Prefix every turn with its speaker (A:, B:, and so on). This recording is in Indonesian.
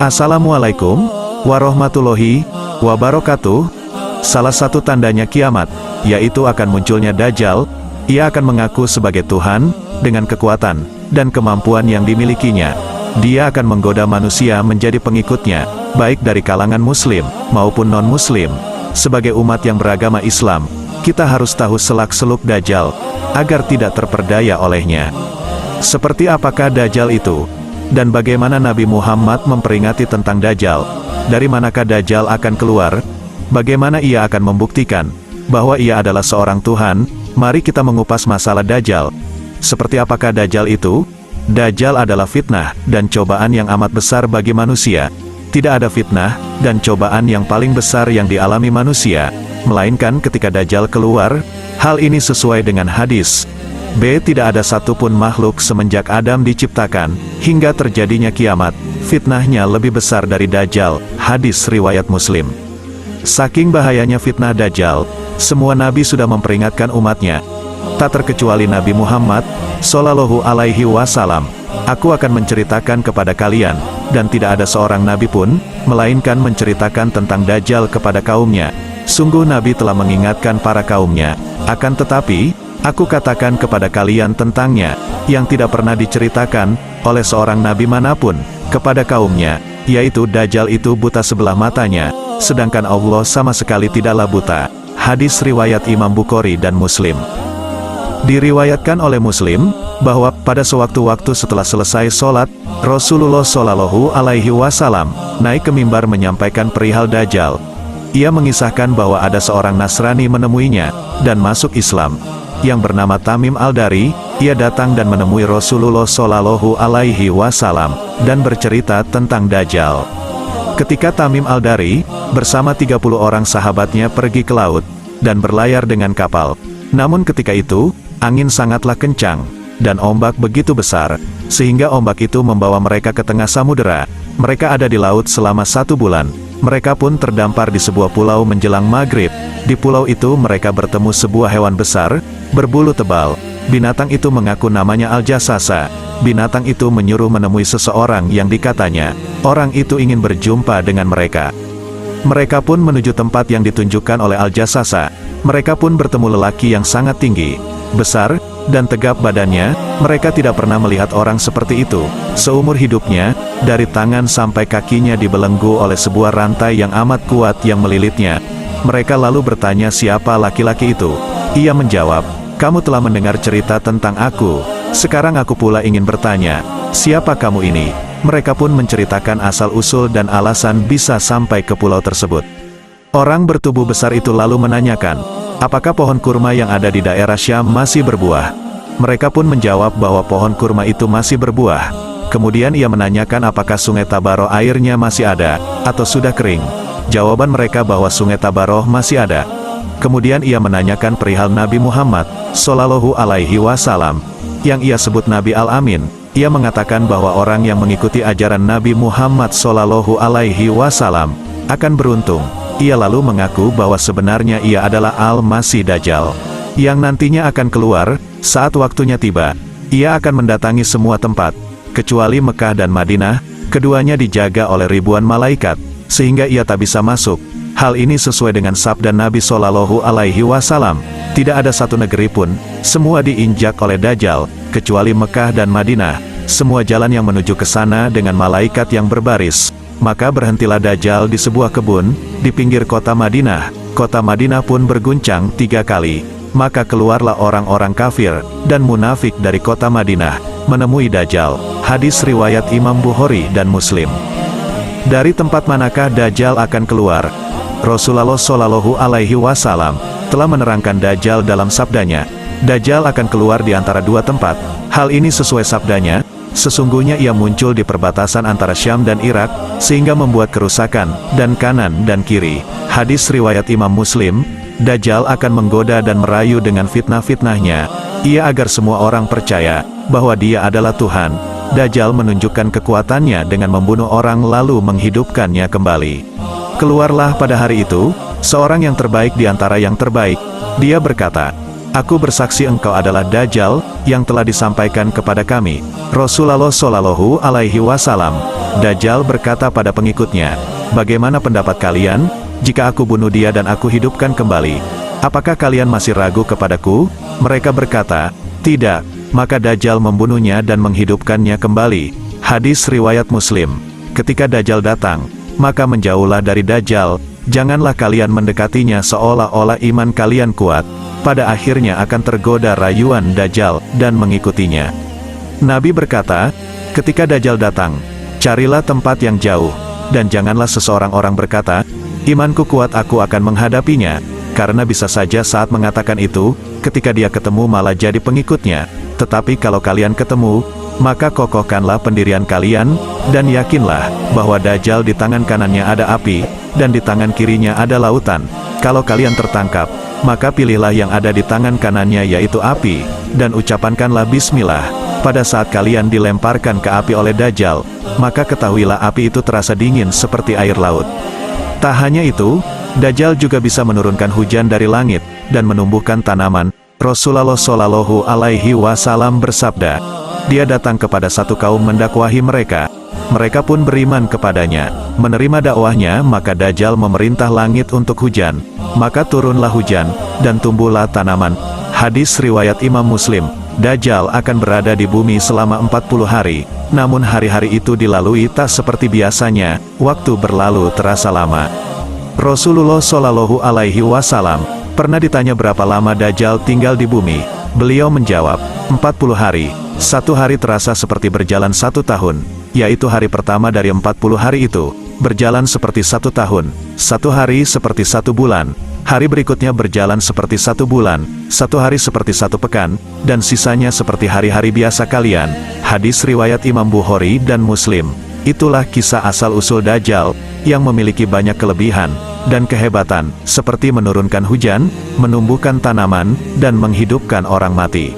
A: Assalamualaikum warahmatullahi wabarakatuh. Salah satu tandanya kiamat, yaitu akan munculnya Dajjal. Ia akan mengaku sebagai Tuhan, dengan kekuatan dan kemampuan yang dimilikinya. Dia akan menggoda manusia menjadi pengikutnya, baik dari kalangan muslim, maupun non-muslim. Sebagai umat yang beragama Islam, kita harus tahu selak-seluk Dajjal, agar tidak terperdaya olehnya. Seperti apakah Dajjal itu? Dan bagaimana Nabi Muhammad memperingati tentang Dajjal? Dari manakah Dajjal akan keluar? Bagaimana ia akan membuktikan bahwa ia adalah seorang Tuhan? Mari kita mengupas masalah Dajjal. Seperti apakah Dajjal itu? Dajjal adalah fitnah dan cobaan yang amat besar bagi manusia. Tidak ada fitnah dan cobaan yang paling besar yang dialami manusia, melainkan ketika Dajjal keluar. Hal ini sesuai dengan hadis. Tidak ada satupun makhluk semenjak Adam diciptakan, hingga terjadinya kiamat, fitnahnya lebih besar dari Dajjal. Hadis riwayat Muslim. Saking bahayanya fitnah Dajjal, semua nabi sudah memperingatkan umatnya. Tak terkecuali Nabi Muhammad Shallallahu Alaihi Wasallam. Aku akan menceritakan kepada kalian, dan tidak ada seorang nabi pun, melainkan menceritakan tentang Dajjal kepada kaumnya. Sungguh Nabi telah mengingatkan para kaumnya. Akan tetapi, aku katakan kepada kalian tentangnya, yang tidak pernah diceritakan oleh seorang nabi manapun kepada kaumnya, yaitu Dajjal itu buta sebelah matanya, sedangkan Allah sama sekali tidaklah buta. Hadis riwayat Imam Bukhari dan Muslim. Diriwayatkan oleh Muslim, bahwa pada sewaktu-waktu setelah selesai sholat, Rasulullah Shallallahu Alaihi Wasallam naik ke mimbar menyampaikan perihal Dajjal. Ia mengisahkan bahwa ada seorang Nasrani menemuinya, dan masuk Islam, yang bernama Tamim Al-Dari. Ia datang dan menemui Rasulullah Shallallahu Alaihi Wasallam, dan bercerita tentang Dajjal. Ketika Tamim Al-Dari, bersama 30 orang sahabatnya pergi ke laut, dan berlayar dengan kapal. Namun ketika itu, angin sangatlah kencang, dan ombak begitu besar, sehingga ombak itu membawa mereka ke tengah samudera. Mereka ada di laut selama 1 bulan. Mereka pun terdampar di sebuah pulau menjelang maghrib. Di pulau itu mereka bertemu sebuah hewan besar, berbulu tebal. Binatang itu mengaku namanya Al-Jassasa. Binatang itu menyuruh menemui seseorang yang dikatanya, orang itu ingin berjumpa dengan mereka. Mereka pun menuju tempat yang ditunjukkan oleh Al-Jassasa. Mereka pun bertemu lelaki yang sangat tinggi, besar, dan tegap badannya. Mereka tidak pernah melihat orang seperti itu. Seumur hidupnya, dari tangan sampai kakinya dibelenggu oleh sebuah rantai yang amat kuat yang melilitnya. Mereka lalu bertanya siapa laki-laki itu. Ia menjawab, kamu telah mendengar cerita tentang aku. Sekarang aku pula ingin bertanya, siapa kamu ini? Mereka pun menceritakan asal-usul dan alasan bisa sampai ke pulau tersebut. Orang bertubuh besar itu lalu menanyakan, apakah pohon kurma yang ada di daerah Syam masih berbuah? Mereka pun menjawab bahwa pohon kurma itu masih berbuah. Kemudian ia menanyakan apakah sungai Tabaroh airnya masih ada, atau sudah kering. Jawaban mereka bahwa sungai Tabaroh masih ada. Kemudian ia menanyakan perihal Nabi Muhammad Shallallahu Alaihi Wasallam, yang ia sebut Nabi Al-Amin. Ia mengatakan bahwa orang yang mengikuti ajaran Nabi Muhammad Shallallahu Alaihi Wasallam akan beruntung. Ia lalu mengaku bahwa sebenarnya ia adalah Al-Masih Dajjal, yang nantinya akan keluar saat waktunya tiba. Ia akan mendatangi semua tempat, kecuali Mekah dan Madinah. Keduanya dijaga oleh ribuan malaikat, sehingga ia tak bisa masuk. Hal ini sesuai dengan sabda Nabi Shallallahu Alaihi Wasallam. Tidak ada satu negeri pun, semua diinjak oleh Dajjal, kecuali Mekah dan Madinah. Semua jalan yang menuju ke sana dengan malaikat yang berbaris. Maka berhentilah Dajjal di sebuah kebun, di pinggir kota Madinah. Kota Madinah pun berguncang 3 kali. Maka keluarlah orang-orang kafir dan munafik dari kota Madinah, menemui Dajjal. Hadis riwayat Imam Bukhari dan Muslim. Dari tempat manakah Dajjal akan keluar? Rasulullah Shallallahu Alaihi Wasallam telah menerangkan Dajjal dalam sabdanya. Dajjal akan keluar di antara 2 tempat. Hal ini sesuai sabdanya. Sesungguhnya ia muncul di perbatasan antara Syam dan Irak, sehingga membuat kerusakan, dan kanan dan kiri. Hadis riwayat Imam Muslim. Dajjal akan menggoda dan merayu dengan fitnah-fitnahnya. Ia agar semua orang percaya bahwa dia adalah Tuhan. Dajjal menunjukkan kekuatannya dengan membunuh orang lalu menghidupkannya kembali. Keluarlah pada hari itu, seorang yang terbaik di antara yang terbaik. Dia berkata, Aku bersaksi engkau adalah Dajjal, yang telah disampaikan kepada kami. Rasulullah Shallallahu Alaihi Wasallam. Dajjal berkata pada pengikutnya, bagaimana pendapat kalian, jika aku bunuh dia dan aku hidupkan kembali? Apakah kalian masih ragu kepadaku? Mereka berkata, tidak. Maka Dajjal membunuhnya dan menghidupkannya kembali. Hadis riwayat Muslim. Ketika Dajjal datang, maka menjauhlah dari Dajjal, janganlah kalian mendekatinya seolah-olah iman kalian kuat. Pada akhirnya akan tergoda rayuan Dajjal, dan mengikutinya. Nabi berkata, ketika Dajjal datang, carilah tempat yang jauh, dan janganlah seseorang orang berkata, imanku kuat aku akan menghadapinya, karena bisa saja saat mengatakan itu, ketika dia ketemu malah jadi pengikutnya. Tetapi kalau kalian ketemu, maka kokohkanlah pendirian kalian, dan yakinlah, bahwa Dajjal di tangan kanannya ada api, dan di tangan kirinya ada lautan. Kalau kalian tertangkap, maka pilihlah yang ada di tangan kanannya yaitu api, dan ucapkanlah bismillah. Pada saat kalian dilemparkan ke api oleh Dajjal, maka ketahuilah api itu terasa dingin seperti air laut. Tak hanya itu, Dajjal juga bisa menurunkan hujan dari langit, dan menumbuhkan tanaman. Rasulullah Shallallahu Alaihi Wasallam bersabda, dia datang kepada satu kaum mendakwahi mereka. Mereka pun beriman kepadanya. Menerima dakwahnya, maka Dajjal memerintah langit untuk hujan. Maka turunlah hujan, dan tumbuhlah tanaman. Hadis riwayat Imam Muslim. Dajjal akan berada di bumi selama 40 hari. Namun hari-hari itu dilalui tak seperti biasanya, waktu berlalu terasa lama. Rasulullah Shallallahu Alaihi Wasallam pernah ditanya berapa lama Dajjal tinggal di bumi. Beliau menjawab, 40 hari. Satu hari terasa seperti berjalan 1 tahun, yaitu hari pertama dari 40 hari itu, berjalan seperti 1 tahun, 1 hari seperti 1 bulan, hari berikutnya berjalan seperti 1 bulan, 1 hari seperti 1 pekan, dan sisanya seperti hari-hari biasa kalian. Hadis riwayat Imam Bukhari dan Muslim. Itulah kisah asal-usul Dajjal, yang memiliki banyak kelebihan dan kehebatan, seperti menurunkan hujan, menumbuhkan tanaman, dan menghidupkan orang mati.